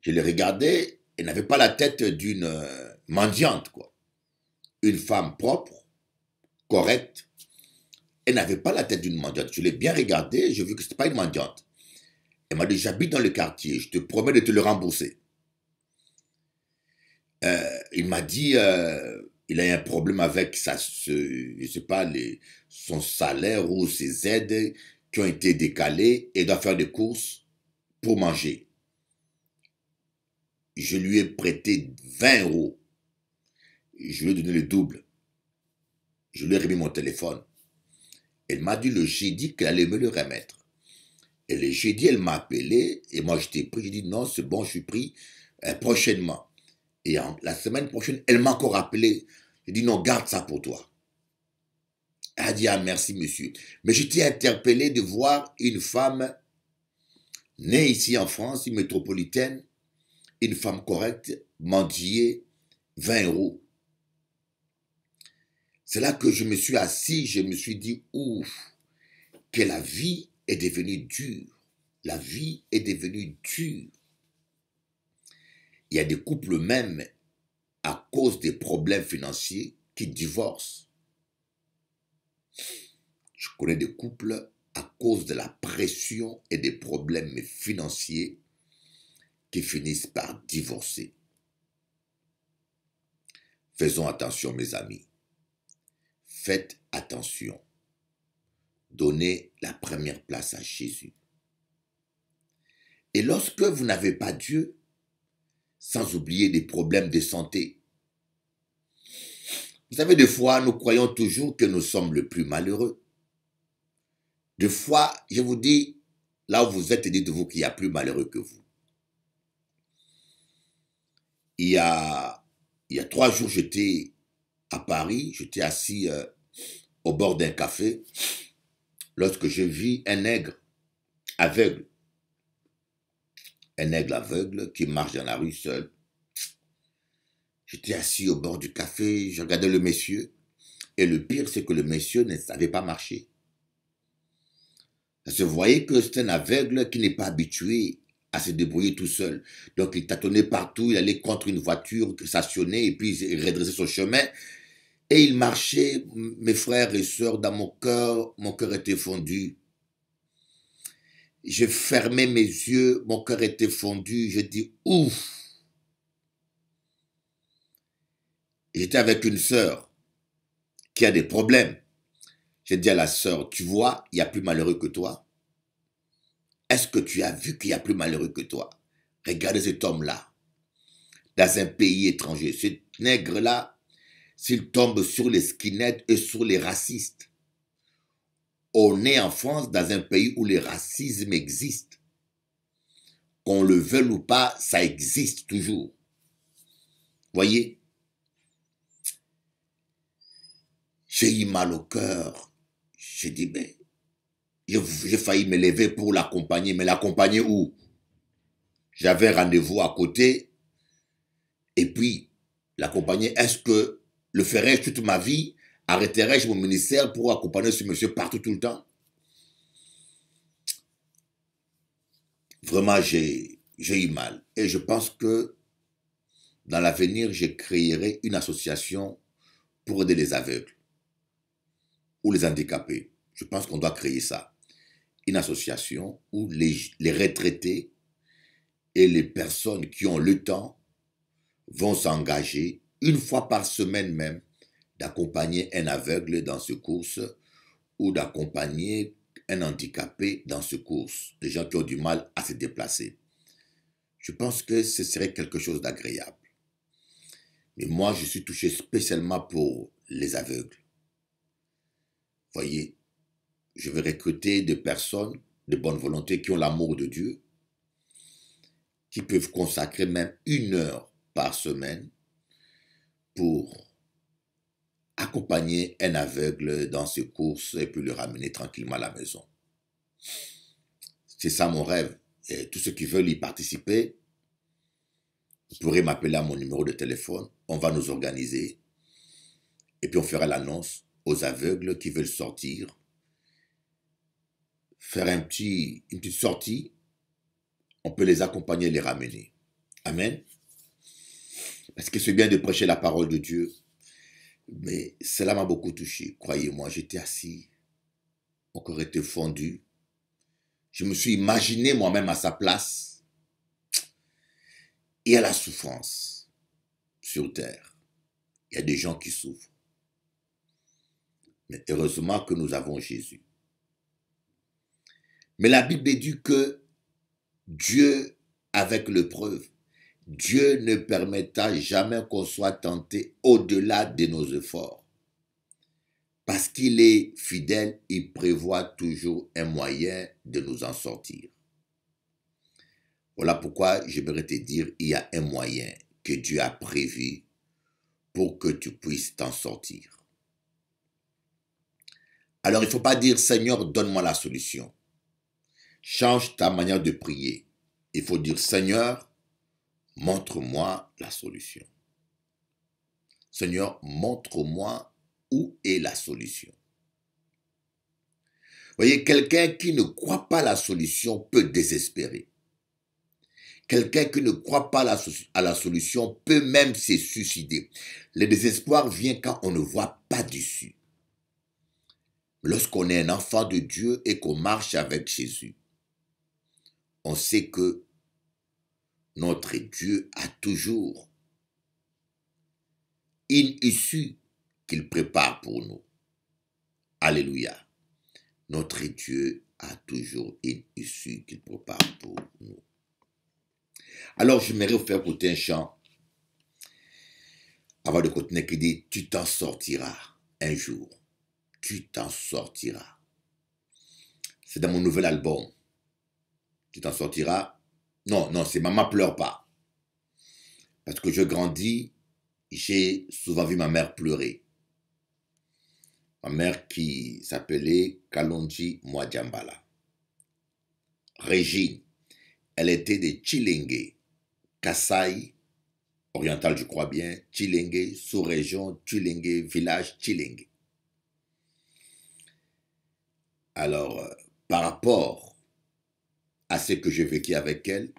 Je l'ai regardé, elle n'avait pas la tête d'une mendiante, quoi. Une femme propre, correcte, elle n'avait pas la tête d'une mendiante. Je l'ai bien regardé, j'ai vu que ce n'était pas une mendiante. Elle m'a dit, j'habite dans le quartier, je te promets de te le rembourser. Il m'a dit, il a un problème avec je sais pas, son salaire ou ses aides qui ont été décalées et doit faire des courses pour manger. Je lui ai prêté 20 euros. Je lui ai donné le double. Je lui ai remis mon téléphone. Elle m'a dit le jeudi qu'elle allait me le remettre. Et le jeudi, elle m'a appelé et moi j'étais pris. J'ai dit non, c'est bon, je suis pris prochainement. Et la semaine prochaine, elle m'a encore appelé. J'ai dit non, garde ça pour toi. Elle a dit ah merci monsieur. Mais j'étais interpellé de voir une femme née ici en France, une métropolitaine, une femme correcte, mendier 20 euros. C'est là que je me suis assis, je me suis dit ouf, que la vie est devenue dure. La vie est devenue dure. Il y a des couples même, à cause des problèmes financiers, qui divorcent. Je connais des couples, à cause de la pression et des problèmes financiers, qui finissent par divorcer. Faisons attention, mes amis. Faites attention. Donnez la première place à Jésus. Et lorsque vous n'avez pas Dieu, sans oublier des problèmes de santé. Vous savez, des fois, nous croyons toujours que nous sommes le plus malheureux. Des fois, je vous dis, là où vous êtes, dites-vous qu'il y a plus malheureux que vous. Il y a 3 jours, j'étais à Paris, j'étais assis au bord d'un café, lorsque je vis un nègre aveugle. Un aigle aveugle qui marche dans la rue seul. J'étais assis au bord du café, je regardais le monsieur. Et le pire, c'est que le monsieur ne savait pas marcher. Parce que vous voyez que c'est un aveugle qui n'est pas habitué à se débrouiller tout seul. Donc il tâtonnait partout, il allait contre une voiture, s'assonnait et puis il redressait son chemin. Et il marchait, mes frères et sœurs, dans mon cœur était fondu. J'ai fermé mes yeux, mon cœur était fondu, je dis ouf. J'étais avec une sœur qui a des problèmes. J'ai dit à la sœur, tu vois, il y a plus malheureux que toi. Est-ce que tu as vu qu'il y a plus malheureux que toi? Regardez cet homme-là, dans un pays étranger. Ce nègre-là, s'il tombe sur les skinheads et sur les racistes. On est en France, dans un pays où le racisme existe. Qu'on le veuille ou pas, ça existe toujours. Voyez? J'ai eu mal au cœur. J'ai dit, mais j'ai failli me lever pour l'accompagner, mais l'accompagner où? J'avais rendez-vous à côté, et puis l'accompagner, est-ce que le ferais-je toute ma vie? Arrêterais-je mon ministère pour accompagner ce monsieur partout tout le temps? Vraiment, j'ai eu mal. Et je pense que dans l'avenir, je créerai une association pour aider les aveugles ou les handicapés. Je pense qu'on doit créer ça. Une association où les retraités et les personnes qui ont le temps vont s'engager une fois par semaine même d'accompagner un aveugle dans ce course ou d'accompagner un handicapé dans ce course, des gens qui ont du mal à se déplacer. Je pense que ce serait quelque chose d'agréable. Mais moi, je suis touché spécialement pour les aveugles. Voyez, je vais recruter des personnes de bonne volonté qui ont l'amour de Dieu, qui peuvent consacrer même 1 heure par semaine pour accompagner un aveugle dans ses courses et puis le ramener tranquillement à la maison. C'est ça mon rêve. Et tous ceux qui veulent y participer, vous pourrez m'appeler à mon numéro de téléphone. On va nous organiser. Et puis on fera l'annonce aux aveugles qui veulent sortir. Faire une petite sortie. On peut les accompagner et les ramener. Amen. Parce que c'est bien de prêcher la parole de Dieu. Mais cela m'a beaucoup touché. Croyez-moi, j'étais assis. Mon corps était fondu. Je me suis imaginé moi-même à sa place. Et à la souffrance sur terre. Il y a des gens qui souffrent. Mais heureusement que nous avons Jésus. Mais la Bible dit que Dieu, avec l'épreuve, Dieu ne permettra jamais qu'on soit tenté au-delà de nos efforts. Parce qu'il est fidèle, il prévoit toujours un moyen de nous en sortir. Voilà pourquoi j'aimerais te dire, il y a un moyen que Dieu a prévu pour que tu puisses t'en sortir. Alors il ne faut pas dire, Seigneur, donne-moi la solution. Change ta manière de prier. Il faut dire, Seigneur, montre-moi la solution. Seigneur, montre-moi où est la solution. Voyez, quelqu'un qui ne croit pas la solution peut désespérer. Quelqu'un qui ne croit pas à la solution peut même se suicider. Le désespoir vient quand on ne voit pas d'issue. Lorsqu'on est un enfant de Dieu et qu'on marche avec Jésus, on sait que notre Dieu a toujours une issue qu'il prépare pour nous. Alléluia. Notre Dieu a toujours une issue qu'il prépare pour nous. Alors, j'aimerais vous faire écouter un chant avant de continuer qui dit « Tu t'en sortiras un jour. Tu t'en sortiras. » C'est dans mon nouvel album. Tu t'en sortiras. Non, c'est Maman pleure pas. Parce que je grandis, j'ai souvent vu ma mère pleurer. Ma mère qui s'appelait Kalonji Mwadjambala. Régine, elle était de Tchilenge, Kasaï, oriental je crois bien, Tchilenge, sous-région Tchilenge, village Tchilenge. Alors, par rapport à ce que j'ai vécu avec elle,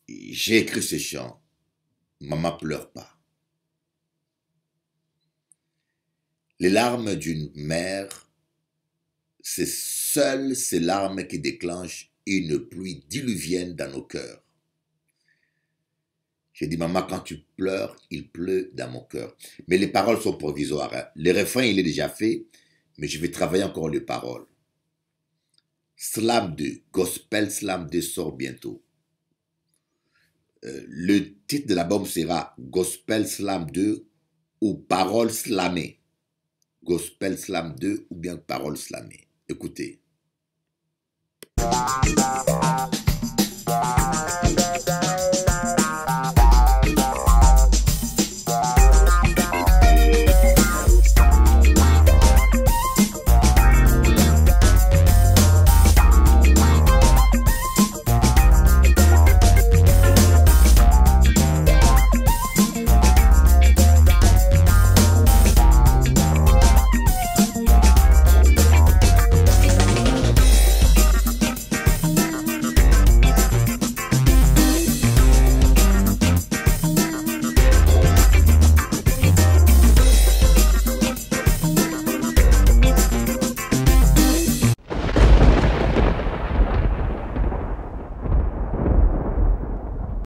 j'ai écrit ce chant, Maman pleure pas. Les larmes d'une mère, c'est seules ces larmes qui déclenchent une pluie diluvienne dans nos cœurs. J'ai dit, maman, quand tu pleures, il pleut dans mon cœur. Mais les paroles sont provisoires. Hein. Le refrain, il est déjà fait, mais je vais travailler encore les paroles. Slam 2, Gospel Slam 2 sort bientôt. Le titre de l'album sera Gospel Slam 2 ou Paroles slamées. Gospel Slam 2 ou bien Paroles slamées. Écoutez.